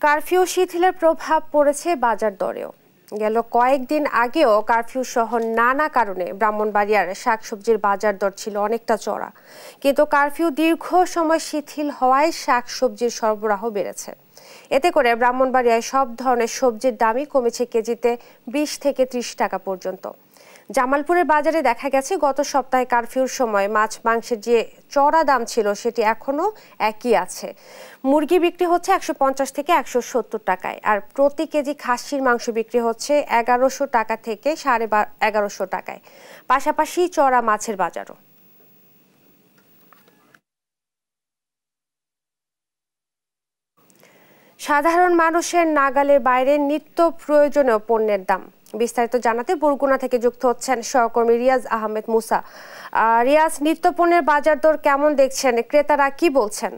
Curfew শিথিলের প্রভাব পড়েছে বাজার দরেও। গেল কয়েকদিন আগেও কারফিউ সহ নানা কারণে ব্রাহ্মণবাড়িয়ার শাকসবজির বাজার দর ছিল অনেকটা চড়া, কিন্তু কারফিউ দীর্ঘ সময় শিথিল হওয়ায় শাকসবজির সরবরাহ বেড়েছে। এতে করে ব্রাহ্মণবাড়িয়ায় সব ধরনের সবজির দামই কমেছে কেজিতে 20 থেকে 30 টাকা পর্যন্ত। জামালপুরের বাজারে দেখা গেছে গত সপ্তাহে কারফিউর সময় মাছ মাংসের যে চড়া দাম ছিল সেটি এখনো একই আছে। মুরগি বিক্রি হচ্ছে 150 থেকে 170 টাকায়, আর প্রতি কেজি খাসির মাংস বিক্রি হচ্ছে 1100 টাকা থেকে 1150 টাকায়। পাশাপাশি চড়া মাছের বাজারও। সাধারণ মানুষের নাগালের বাইরে নিত্য প্রয়োজনীয় পণ্যের দাম। বিস্তারিত জানাতে বরগুনা থেকে যুক্ত হচ্ছেন সহকর্মী রিয়াজ আহমেদ মুসা। রিয়াজ, নিত্য পণ্যের বাজার দর কেমন দেখছেন, ক্রেতারা কি বলছেন?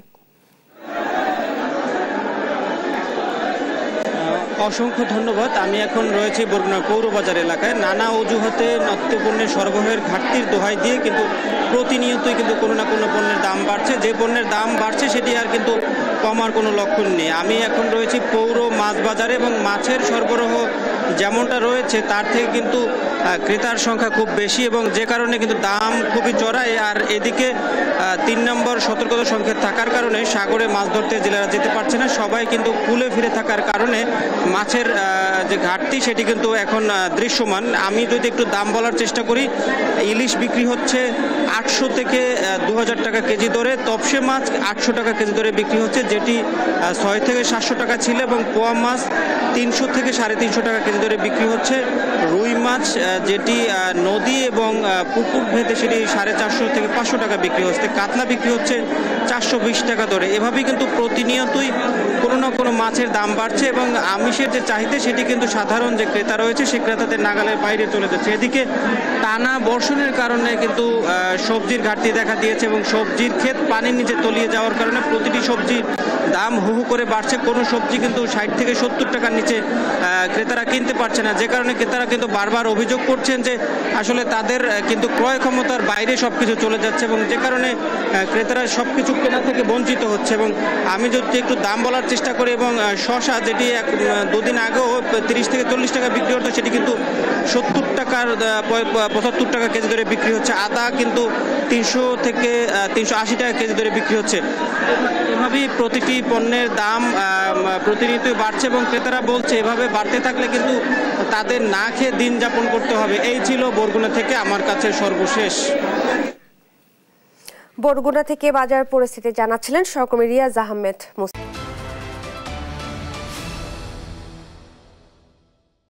অসংখ্য ধন্যবাদ। আমি এখন রয়েছি বরগুনা পৌরবাজার এলাকায়। নানা অজুহাতে নিত্যপণ্যের সরবরাহের ঘাটতির দোহাই দিয়ে কিন্তু প্রতিনিয়তই কিন্তু কোনো না কোনো পণ্যের দাম বাড়ছে। যে পণ্যের দাম বাড়ছে সেটি আর কিন্তু কমার কোনো লক্ষণ নেই। আমি এখন রয়েছি পৌর মাছ বাজারে এবং মাছের সরবরাহ যেমনটা রয়েছে তার থেকে কিন্তু ক্রেতার সংখ্যা খুব বেশি, এবং যে কারণে কিন্তু দাম খুবই চড়ায়। আর এদিকে 3 নম্বর সতর্কতা সংকেত থাকার কারণে সাগরে মাছ ধরতে জেলেরা যেতে পারছে না। সবাই কিন্তু কুলে ফিরে থাকার কারণে মাছের যে ঘাটতি সেটি কিন্তু এখন দৃশ্যমান। আমি যদি একটু দাম বলার চেষ্টা করি, ইলিশ বিক্রি হচ্ছে 800 থেকে 2000 টাকা কেজি দরে, তপসে মাছ 800 টাকা কেজি দরে বিক্রি হচ্ছে, যেটি 6 থেকে 700 টাকা ছিল, এবং পোয়া মাছ 300 থেকে 350 টাকা কেজি দরে বিক্রি হচ্ছে। রুই মাছ যেটি নদী এবং পুকুর ভেদে সেটি 450 থেকে 500 টাকা বিক্রি হচ্ছে। কাতলা বিক্রি হচ্ছে 420 টাকা দরে। এভাবেই কিন্তু প্রতিনিয়তই কোনো না কোনো মাছের দাম বাড়ছে, এবং আমিষের যে চাহিদা সেটি কিন্তু সাধারণ যে ক্রেতা রয়েছে সে ক্রেতাদের নাগালের বাইরে চলে যাচ্ছে। এদিকে টানা বর্ষণের কারণে কিন্তু সবজির ঘাটতি দেখা দিয়েছে, এবং সবজির ক্ষেত পানির নিচে তলিয়ে যাওয়ার কারণে প্রতিটি সবজির দাম হু হু করে বাড়ছে। কোনো সবজি কিন্তু 60 থেকে 70 টাকার নিচে ক্রেতারা কিনতে পারছে না, যে কারণে ক্রেতারা কিন্তু বারবার অভিযোগ করছেন যে আসলে তাদের কিন্তু ক্রয় ক্ষমতার বাইরে সবকিছু চলে যাচ্ছে, এবং যে কারণে ক্রেতারা সবকিছু কেনা থেকে বঞ্চিত হচ্ছে। এবং আমি যদি একটু দাম বলার চেষ্টা করি, এবং শসা যেটি 2 দিন আগেও 30 থেকে 40 টাকা বিক্রি হতো সেটি কিন্তু 70 টাকার 75 টাকা কেজি দরে বিক্রি হচ্ছে। আদা কিন্তু 300 থেকে 380 টাকা কেজি দরে বিক্রি হচ্ছে। এভাবেই প্রতিটি পণ্যের দাম প্রতিনিয়তই বাড়ছে, এবং ক্রেতারা বলছে এভাবে বাড়তে থাকলে কিন্তু তাদের না খেয়ে দিন যাপন করতে হবে। এই ছিল বরগুনা থেকে আমার কাছে সর্বশেষ। বরগুনা থেকে বাজার পরিস্থিতি জানাচ্ছিলেন সহকর্মী রিয়াজ আহমেদ মুসা।